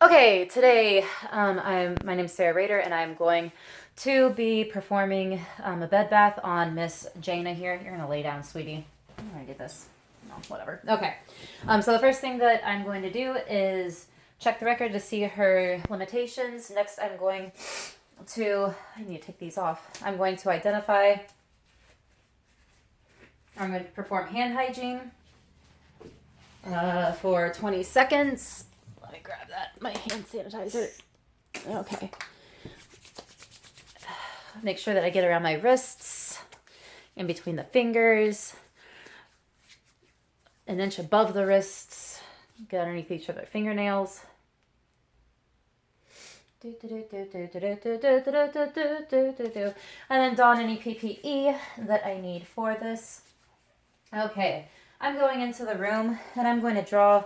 Okay, today my name's S Rader, and I'm going to be performing a bed bath on Miss Jana here. You're gonna lay down, sweetie. I'm gonna get this. No, whatever. Okay. So the first thing that I'm going to do is check the record to see her limitations. Next, I'm going to need to take these off. I'm going to identify. I'm going to perform hand hygiene for 20 seconds. Let me grab that. My hand sanitizer. Okay. Make sure that I get around my wrists, in between the fingers, an inch above the wrists, get underneath each other fingernails. And then don any PPE that I need for this. Okay, I'm going into the room and I'm going to draw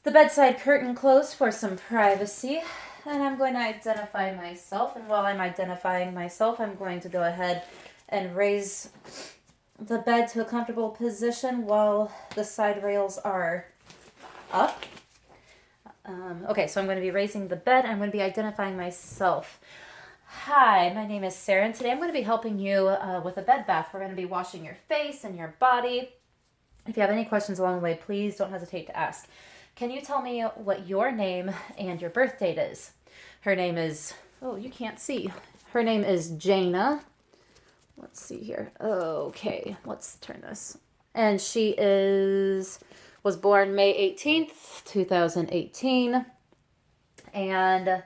the bedside curtain closed for some privacy, and I'm going to identify myself. And while I'm identifying myself, I'm going to go ahead and raise the bed to a comfortable position while the side rails are up. Okay, so I'm going to be raising the bed. I'm going to be identifying myself. Hi, my name is Sarah, and today I'm going to be helping you with a bed bath. We're going to be washing your face and your body. If you have any questions along the way, please don't hesitate to ask. Can you tell me what your name and your birth date is? Her name is, oh, you can't see. Her name is Jana. Let's see here. Okay, let's turn this. And she was born May 18th, 2018. And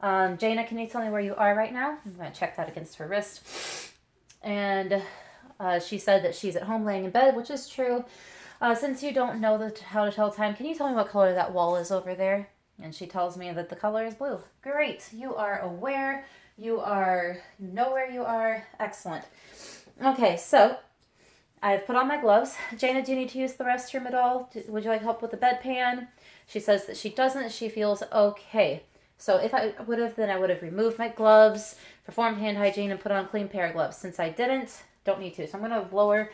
Jana, can you tell me where you are right now? I'm going to check that against her wrist. And she said that she's at home laying in bed, which is true. Since you don't know how to tell time, can you tell me what color that wall is over there? And she tells me that the color is blue. Great. You are aware. You know where you are. Excellent. Okay, so I've put on my gloves. Jana, do you need to use the restroom at all? Would you like help with the bedpan? She says that she doesn't. She feels okay. So if I would have, then I would have removed my gloves, performed hand hygiene, and put on a clean pair of gloves. Since I didn't, don't need to. So I'm going to lower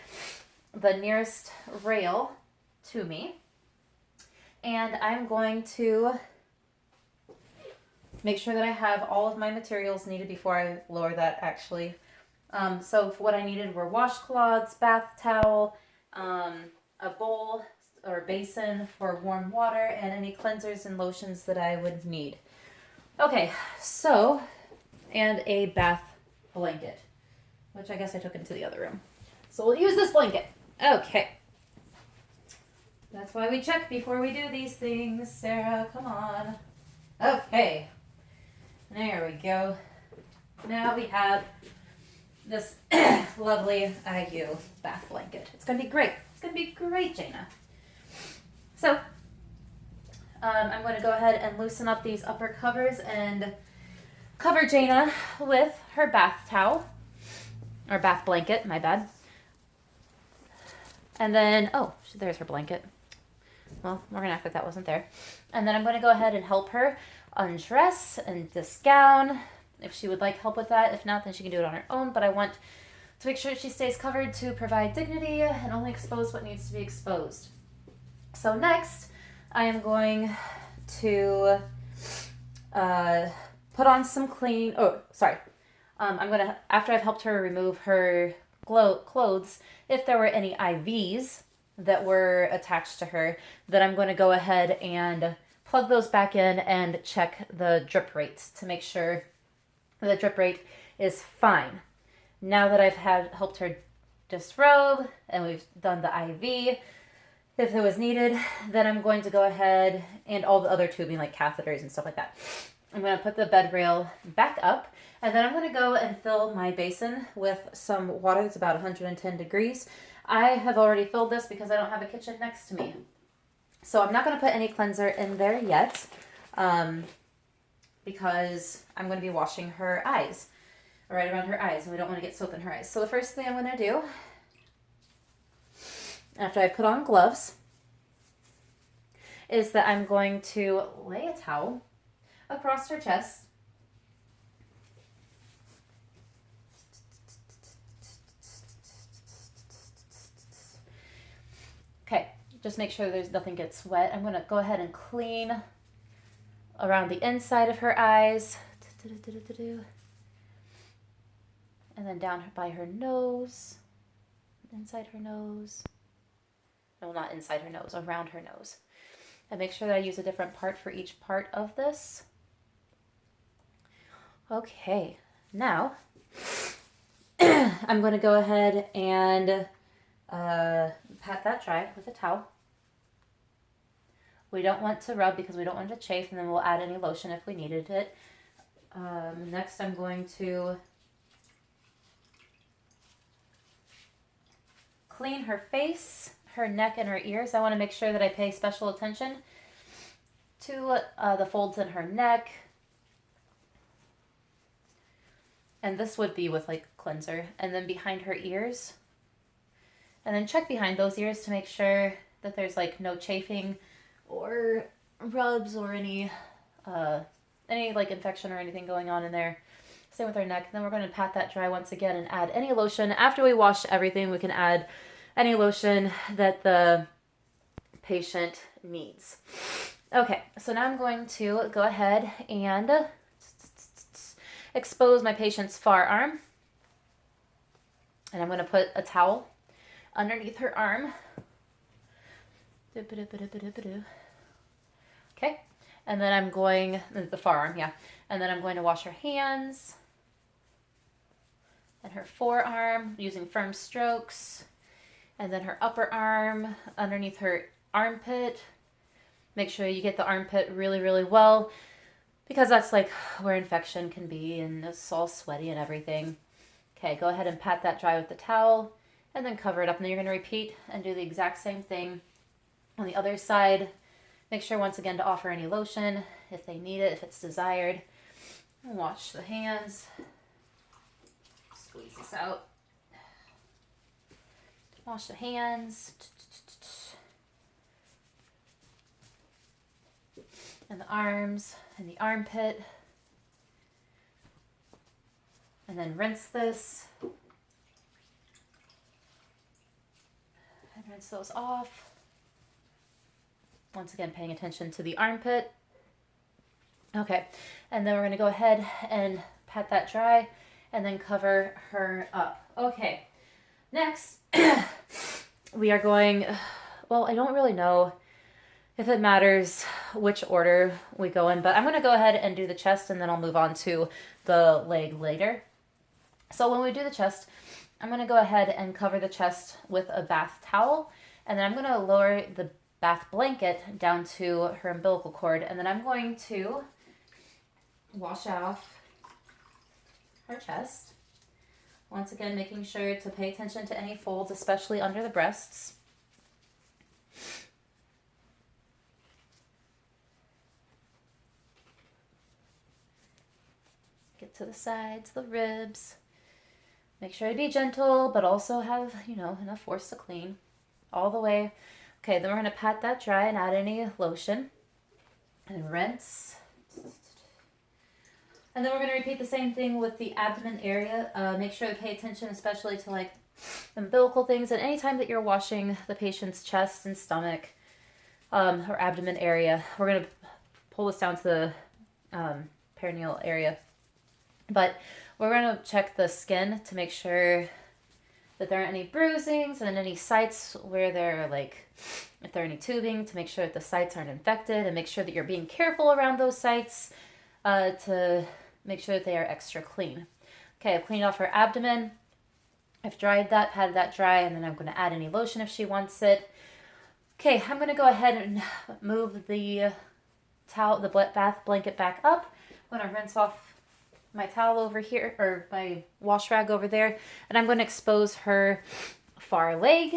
the nearest rail to me, and I'm going to make sure that I have all of my materials needed before I lower that actually. So what I needed were washcloths, bath towel, a bowl or basin for warm water, and any cleansers and lotions that I would need. Okay, so, and a bath blanket, which I guess I took into the other room. So we'll use this blanket. Okay. That's why we check before we do these things, Sarah. Come on. Okay. There we go. Now we have this lovely IU bath blanket. It's going to be great. It's going to be great, Jana. So, I'm going to go ahead and loosen up these upper covers and cover Jana with her bath towel. Or bath blanket, my bad. And then, oh, there's her blanket. Well, we're going to act like that wasn't there. And then I'm going to go ahead and help her undress and disgown if she would like help with that. If not, then she can do it on her own. But I want to make sure she stays covered to provide dignity and only expose what needs to be exposed. So next, I am going to put on some clean, I'm going to, after I've helped her remove her clothes, if there were any IVs that were attached to her, then I'm going to go ahead and plug those back in and check the drip rate to make sure the drip rate is fine. Now that I've helped her disrobe and we've done the IV, if it was needed, then I'm going to go ahead and all the other tubing like catheters and stuff like that. I'm going to put the bed rail back up, and then I'm going to go and fill my basin with some water that's about 110 degrees. I have already filled this because I don't have a kitchen next to me. So I'm not going to put any cleanser in there yet because I'm going to be washing her eyes, right around her eyes, and we don't want to get soap in her eyes. So the first thing I'm going to do, after I put on gloves, is that I'm going to lay a towel across her chest. Okay, just make sure nothing gets wet. I'm going to go ahead and clean around the inside of her eyes. And then down by her nose, inside her nose. No, not inside her nose, around her nose. And make sure that I use a different part for each part of this. Okay, now I'm going to go ahead and pat that dry with a towel. We don't want to rub because we don't want it to chafe, and then we'll add any lotion if we needed it. Next, I'm going to clean her face, her neck, and her ears. I want to make sure that I pay special attention to the folds in her neck. And this would be with like cleanser. And then behind her ears. And then check behind those ears to make sure that there's like no chafing or rubs or any like infection or anything going on in there. Same with our neck. And then we're going to pat that dry once again and add any lotion. After we wash everything, we can add any lotion that the patient needs. Okay, so now I'm going to go ahead and expose my patient's forearm. And I'm going to put a towel underneath her arm. Okay, and then I'm going, the forearm, yeah. And then I'm going to wash her hands and her forearm using firm strokes. And then her upper arm underneath her armpit. Make sure you get the armpit really, really well, because that's like where infection can be and it's all sweaty and everything. Okay, go ahead and pat that dry with the towel and then cover it up. And then you're going to repeat and do the exact same thing on the other side. Make sure once again to offer any lotion if they need it, if it's desired. And wash the hands. Squeeze this out. Wash the hands. And the arms and the armpit. And then rinse this. And rinse those off. Once again, paying attention to the armpit. Okay, and then we're going to go ahead and pat that dry and then cover her up. Okay, next we are going, well, I don't really know if it matters which order we go in, but I'm going to go ahead and do the chest and then I'll move on to the leg later. So when we do the chest, I'm going to go ahead and cover the chest with a bath towel, and then I'm going to lower the bath blanket down to her umbilical cord, and then I'm going to wash off her chest. Once again, making sure to pay attention to any folds, especially under the breasts. Get to the sides, the ribs. Make sure to be gentle, but also have, enough force to clean all the way. Okay, then we're going to pat that dry and add any lotion and rinse. And then we're going to repeat the same thing with the abdomen area. Make sure to pay attention, especially to like umbilical things. And anytime that you're washing the patient's chest and stomach or abdomen area, we're going to pull this down to the perineal area. But we're going to check the skin to make sure that there aren't any bruisings and any sites where they're like, if there are any tubing, to make sure that the sites aren't infected, and make sure that you're being careful around those sites to make sure that they are extra clean. Okay, I've cleaned off her abdomen. I've dried that, patted that dry, and then I'm going to add any lotion if she wants it. Okay, I'm going to go ahead and move the towel, the bath blanket back up. I'm going to rinse off my towel over here, or my wash rag over there, and I'm going to expose her far leg.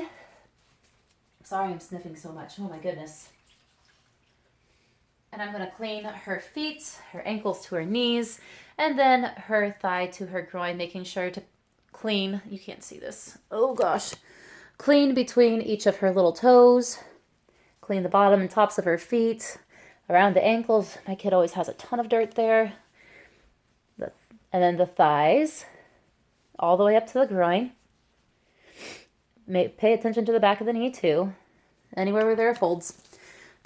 Sorry, I'm sniffing so much. Oh my goodness. And I'm going to clean her feet, her ankles to her knees, and then her thigh to her groin, making sure to clean, you can't see this, oh gosh, clean between each of her little toes, clean the bottom and tops of her feet, around the ankles. My kid always has a ton of dirt there. And then the thighs, all the way up to the groin. Pay attention to the back of the knee too, anywhere where there are folds.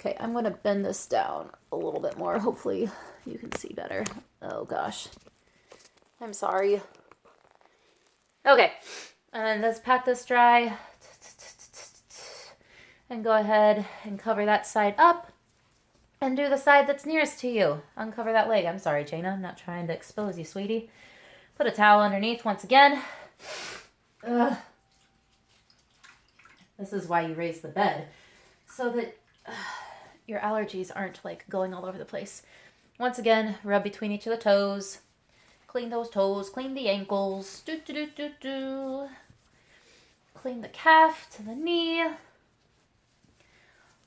Okay, I'm going to bend this down a little bit more. Hopefully you can see better. Oh gosh. I'm sorry. Okay, and let's pat this dry. And go ahead and cover that side up. And do the side that's nearest to you. Uncover that leg. I'm sorry, Jana. I'm not trying to expose you, sweetie. Put a towel underneath once again. Ugh. This is why you raise the bed. So that your allergies aren't like going all over the place. Once again, rub between each of the toes. Clean those toes. Clean the ankles. Do, do, do, do, do. Clean the calf to the knee.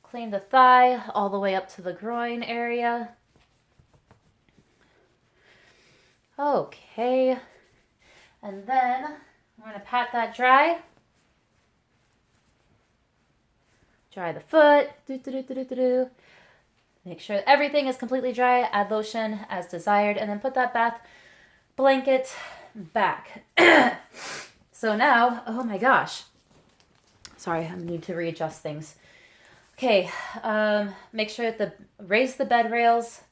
Clean the thigh all the way up to the groin area. Okay. And then we're going to pat that dry. Dry the foot. Do, do, do, do, do, do. Make sure everything is completely dry. Add lotion as desired. And then put that bath blanket back. So now, oh my gosh. Sorry, I need to readjust things. Okay, make sure that raise the bed rails.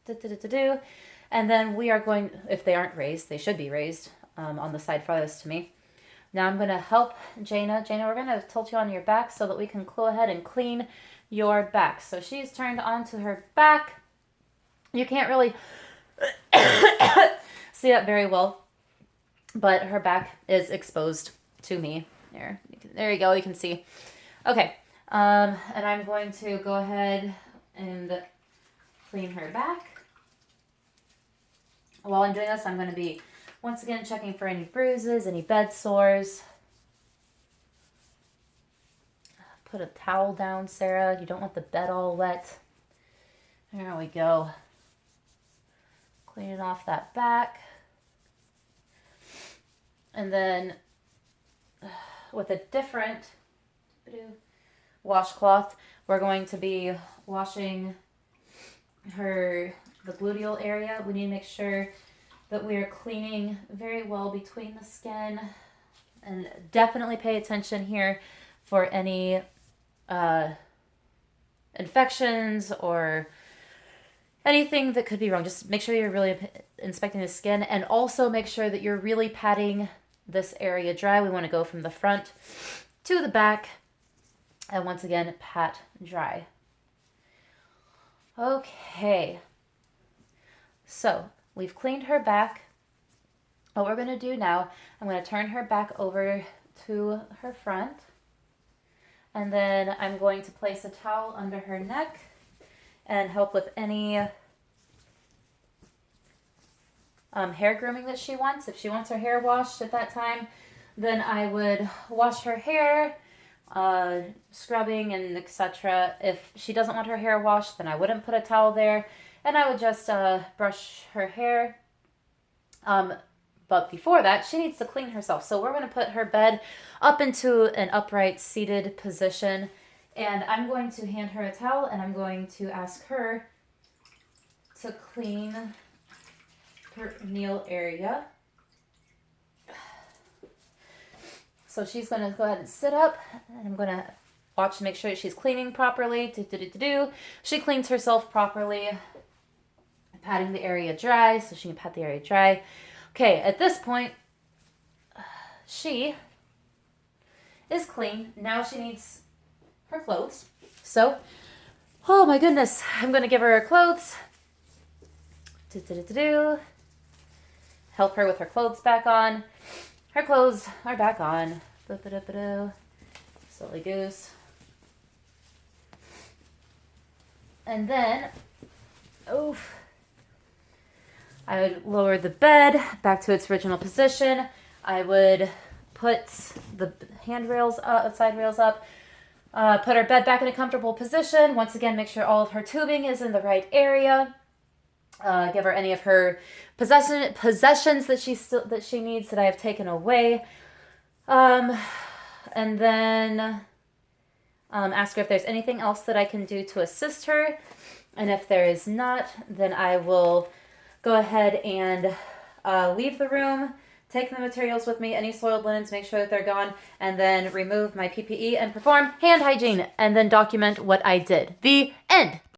And then we are going, if they aren't raised, they should be raised on the side farthest to me. Now I'm going to help Jana. Jana, we're going to tilt you on your back so that we can go ahead and clean your back. So she's turned onto her back. You can't really see that very well, but her back is exposed to me. There you go, you can see. Okay, and I'm going to go ahead and clean her back. While I'm doing this, I'm going to be once again checking for any bruises, any bed sores. Put a towel down, Sarah. You don't want the bed all wet. There we go. Cleaning off that back. And then with a different washcloth, we're going to be washing the gluteal area. We need to make sure that we are cleaning very well between the skin, and definitely pay attention here for any infections or anything that could be wrong. Just make sure you're really inspecting the skin, and also make sure that you're really patting this area dry. We want to go from the front to the back, and once again, pat dry. Okay, so we've cleaned her back. What we're going to do now, I'm going to turn her back over to her front, and then I'm going to place a towel under her neck and help with any hair grooming that she wants. If she wants her hair washed at that time, then I would wash her hair, scrubbing and etc. If she doesn't want her hair washed, then I wouldn't put a towel there, and I would just brush her hair. But before that, she needs to clean herself. So we're going to put her bed up into an upright seated position, and I'm going to hand her a towel, and I'm going to ask her to clean her kneel area. So she's going to go ahead and sit up, and I'm going to watch to make sure she's cleaning properly. She cleans herself properly, patting the area dry, so she can pat the area dry. Okay, at this point, she is clean. Now she needs her clothes. So, oh my goodness, I'm going to give her her clothes. Help her with her clothes back on. Her clothes are back on. Silly goose. And then, I would lower the bed back to its original position. I would put the handrails up, side rails up, put her bed back in a comfortable position. Once again, make sure all of her tubing is in the right area. Give her any of her possessions that she needs that I have taken away. And then ask her if there's anything else that I can do to assist her. And if there is not, then I will go ahead and leave the room, take the materials with me, any soiled linens, make sure that they're gone, and then remove my PPE and perform hand hygiene, and then document what I did. The end.